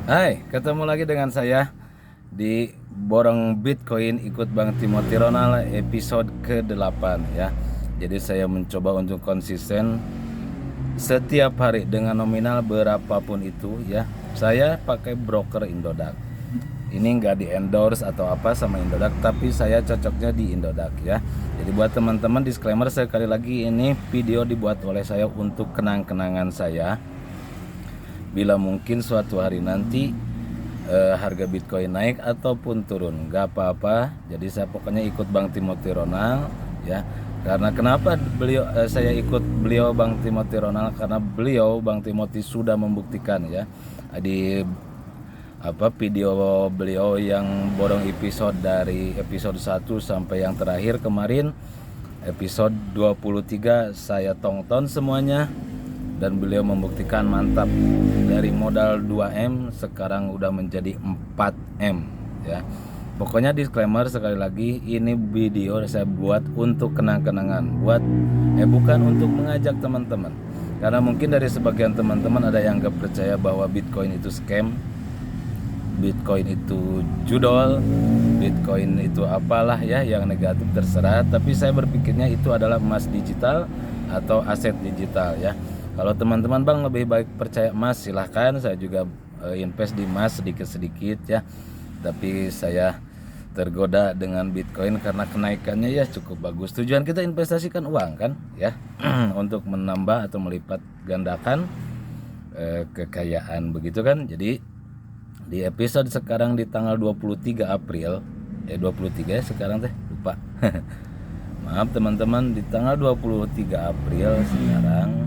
Hai, ketemu lagi dengan saya di Borong Bitcoin ikut Bang Timothy Ronald episode ke-8 ya. Jadi saya mencoba untuk konsisten setiap hari dengan nominal berapapun itu ya. Saya pakai broker Indodax. Ini nggak di endorse atau apa sama Indodax, tapi saya cocoknya di Indodax ya. Jadi buat teman-teman, disclaimer sekali lagi, ini video dibuat oleh saya untuk kenang-kenangan saya. Bila mungkin suatu hari nanti harga Bitcoin naik ataupun turun, nggak apa-apa. Jadi saya pokoknya ikut Bang Timothy Ronald ya. Karena kenapa saya ikut beliau Bang Timothy Ronald, karena beliau Bang Timothy sudah membuktikan ya di video beliau yang borong episode dari episode 1 sampai yang terakhir kemarin episode 23 saya tonton semuanya, dan beliau membuktikan mantap, dari modal 2M sekarang udah menjadi 4M ya. Pokoknya disclaimer sekali lagi, ini video saya buat untuk kenang-kenangan, bukan untuk mengajak teman-teman, karena mungkin dari sebagian teman-teman ada yang gak percaya bahwa Bitcoin itu scam, Bitcoin itu judol, Bitcoin itu apalah ya yang negatif, terserah. Tapi saya berpikirnya itu adalah emas digital atau aset digital ya. Kalau teman-teman Bang lebih baik percaya emas, silahkan. Saya juga invest di emas sedikit-sedikit ya. Tapi saya tergoda dengan Bitcoin karena kenaikannya ya cukup bagus. Tujuan kita investasikan uang kan ya, untuk menambah atau melipat gandakan kekayaan begitu kan. Jadi di episode sekarang di tanggal 23 April 23 ya sekarang teh lupa maaf teman-teman, di tanggal 23 April sekarang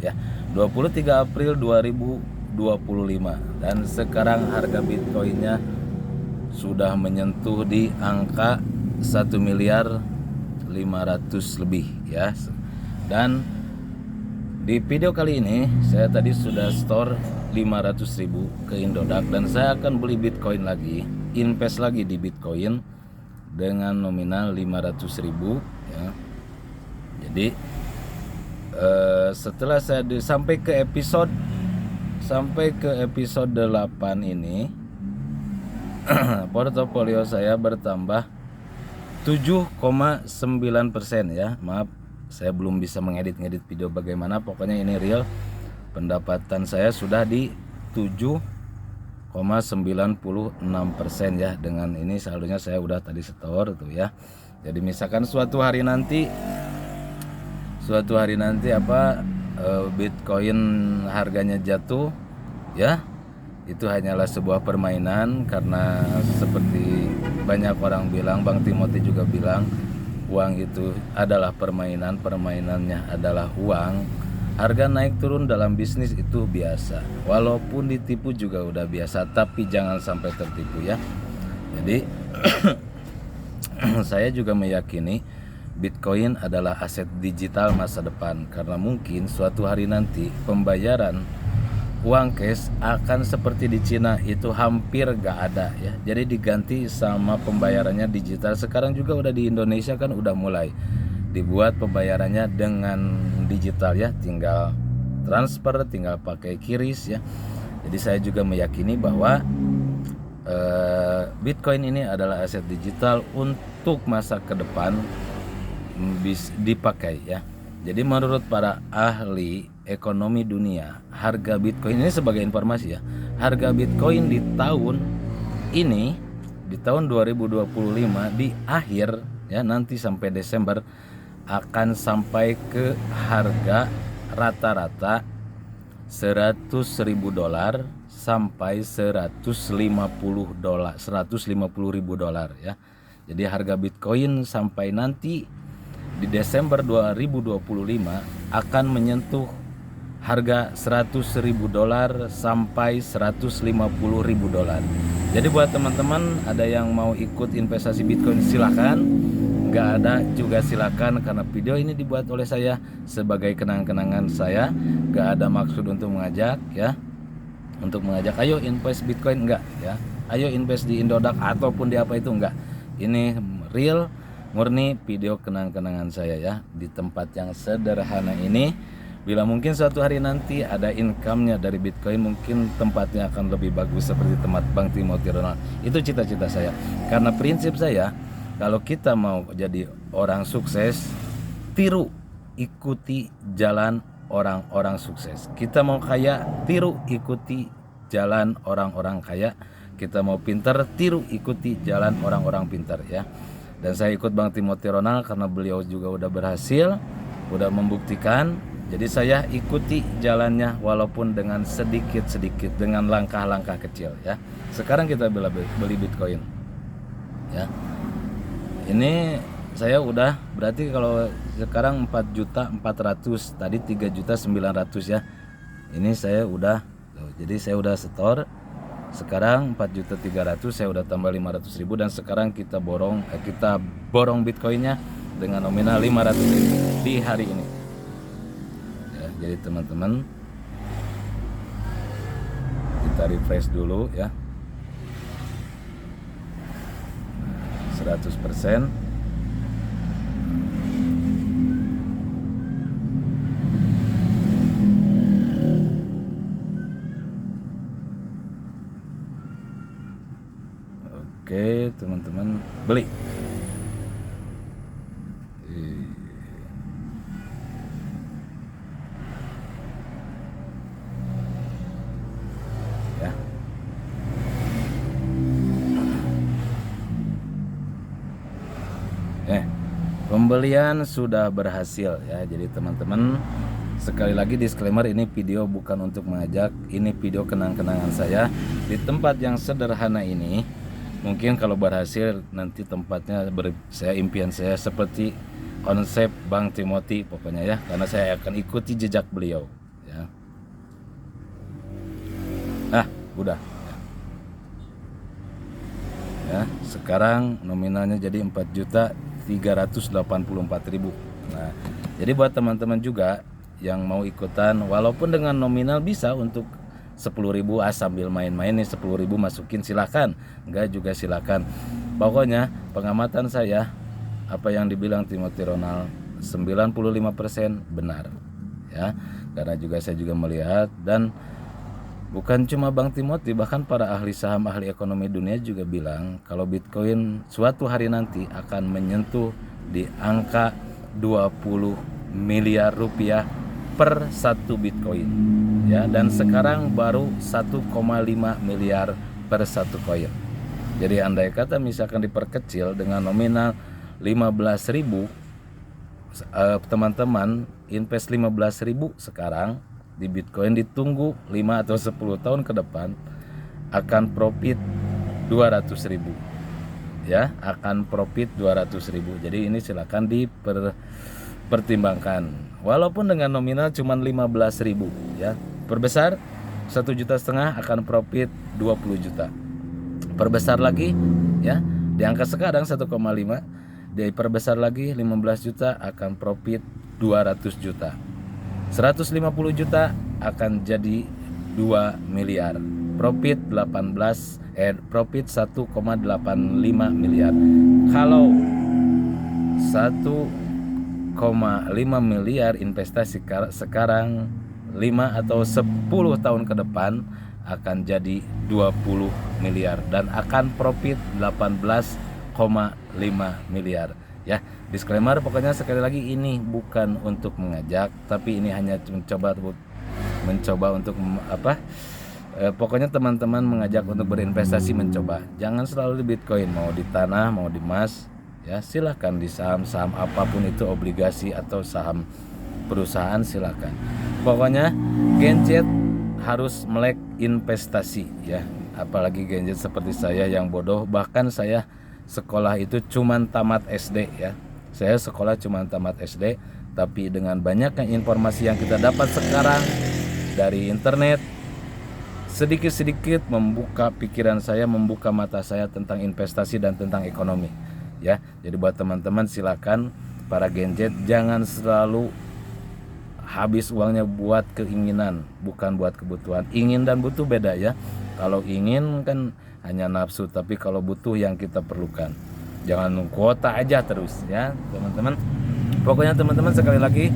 ya, 23 April 2025, dan sekarang harga Bitcoinnya sudah menyentuh di angka 1 miliar 500 lebih ya. Dan di video kali ini saya tadi sudah store 500.000 ke Indodax, dan saya akan beli Bitcoin lagi, invest lagi di Bitcoin dengan nominal 500.000 ya. Jadi setelah saya sampai ke episode 8 ini portofolio saya bertambah 7,9% ya. Maaf, saya belum bisa mengedit video bagaimana, pokoknya ini real. Pendapatan saya sudah di 7,96% ya. Dengan ini saldonya saya udah tadi setor tuh ya. Jadi misalkan suatu hari nanti Bitcoin harganya jatuh ya, itu hanyalah sebuah permainan. Karena seperti banyak orang bilang, Bang Timothy juga bilang, uang itu adalah permainan, permainannya adalah uang. Harga naik turun dalam bisnis itu biasa, walaupun ditipu juga udah biasa, tapi jangan sampai tertipu ya. Jadi saya juga meyakini Bitcoin adalah aset digital masa depan, karena mungkin suatu hari nanti pembayaran uang cash akan seperti di Cina, itu hampir gak ada ya. Jadi diganti sama pembayarannya digital. Sekarang juga udah di Indonesia kan udah mulai dibuat pembayarannya dengan digital ya, tinggal transfer, tinggal pakai QRIS ya. Jadi saya juga meyakini bahwa Bitcoin ini adalah aset digital untuk masa ke depan dipakai ya. Jadi menurut para ahli ekonomi dunia, harga Bitcoin ini, sebagai informasi ya, harga Bitcoin di tahun ini, di tahun 2025 di akhir ya, nanti sampai Desember akan sampai ke harga rata-rata $100.000 sampai $150.000 ya. Jadi harga Bitcoin sampai nanti di Desember 2025 akan menyentuh harga $100.000 sampai $150.000. Jadi buat teman-teman ada yang mau ikut investasi Bitcoin silahkan, nggak ada juga silakan, karena video ini dibuat oleh saya sebagai kenang-kenangan saya, nggak ada maksud untuk mengajak ya, ayo invest Bitcoin, enggak ya, ayo invest di Indodax ataupun di apa itu, enggak. Ini real, murni video kenang-kenangan saya ya, di tempat yang sederhana ini Bila mungkin suatu hari nanti ada income-nya dari Bitcoin, mungkin tempatnya akan lebih bagus seperti tempat Bang Timothy Ronald. Itu cita-cita saya. Karena prinsip saya, kalau kita mau jadi orang sukses, tiru, ikuti jalan orang-orang sukses. Kita mau kaya, tiru, ikuti jalan orang-orang kaya. Kita mau pintar, tiru, ikuti jalan orang-orang pintar ya. Dan saya ikut Bang Timothy Ronald karena beliau juga udah berhasil, udah membuktikan. Jadi saya ikuti jalannya walaupun dengan sedikit-sedikit, dengan langkah-langkah kecil ya. Sekarang kita beli Bitcoin ya. Ini saya udah berarti kalau sekarang 4.400.000, tadi 3.900.000 ya. Ini saya udah, jadi saya udah setor. Sekarang 4.300.000, saya udah tambah 500.000 dan sekarang kita borong Bitcoinnya dengan nominal 500.000 di hari ini. Ya, jadi teman-teman kita refresh dulu ya. 100%. Oke teman-teman, beli. Ya. Pembelian sudah berhasil ya. Jadi teman-teman, sekali lagi disclaimer, ini video bukan untuk mengajak, ini video kenang-kenangan saya di tempat yang sederhana ini. Mungkin kalau berhasil nanti tempatnya impian saya seperti konsep Bang Timothy pokoknya ya, karena saya akan ikuti jejak beliau ya. Udah ya. Sekarang nominalnya jadi 4.384.000. Nah, jadi buat teman-teman juga yang mau ikutan, walaupun dengan nominal bisa untuk 10.000 sambil main-main nih, 10.000 masukin silakan, enggak juga silakan. Pokoknya pengamatan saya, apa yang dibilang Timothy Ronald 95% benar ya. Karena juga saya juga melihat, dan bukan cuma Bang Timothy, bahkan para ahli saham, ahli ekonomi dunia juga bilang kalau Bitcoin suatu hari nanti akan menyentuh di angka 20 miliar rupiah per satu Bitcoin ya, dan sekarang baru 1,5 miliar per satu koin. Jadi andai kata misalkan diperkecil dengan nominal 15.000, teman-teman invest 15.000 sekarang di Bitcoin, ditunggu 5 atau 10 tahun ke depan akan profit 200.000 ya, akan profit 200.000. Jadi ini silakan dipertimbangkan. Walaupun dengan nominal cuma 15.000 ya. Perbesar 1,5 juta akan profit 20 juta. Perbesar lagi ya, di angka sekarang 1,5, diperbesar lagi 15 juta akan profit 200 juta. 150 juta akan jadi 2 miliar. Profit 1,85 miliar. Kalau 1,5 miliar investasi sekarang, 5 atau 10 tahun ke depan akan jadi 20 miliar dan akan profit 18,5 miliar ya. Disclaimer, pokoknya sekali lagi ini bukan untuk mengajak, tapi ini hanya mencoba untuk pokoknya teman-teman mengajak untuk berinvestasi, mencoba. Jangan selalu di Bitcoin, mau di tanah, mau di emas ya, silakan di saham-saham apapun itu, obligasi atau saham perusahaan, silakan. Pokoknya gadget harus melek investasi ya, apalagi gadget seperti saya yang bodoh. Bahkan saya sekolah itu cuman tamat SD ya. Saya sekolah cuman tamat SD, tapi dengan banyaknya informasi yang kita dapat sekarang dari internet, sedikit-sedikit membuka pikiran saya, membuka mata saya tentang investasi dan tentang ekonomi ya. Jadi buat teman-teman silakan, para gadget jangan selalu habis uangnya buat keinginan, bukan buat kebutuhan. Ingin dan butuh beda ya. Kalau ingin kan hanya nafsu, tapi kalau butuh yang kita perlukan. Jangan kuota aja terus ya teman-teman. Pokoknya teman-teman sekali lagi,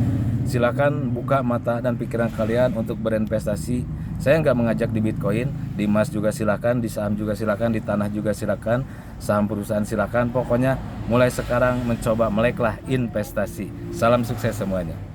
silakan buka mata dan pikiran kalian untuk berinvestasi. Saya nggak mengajak di Bitcoin, di emas juga silakan, di saham juga silakan, di tanah juga silakan, saham perusahaan silakan. Pokoknya mulai sekarang mencoba meleklah investasi. Salam sukses semuanya.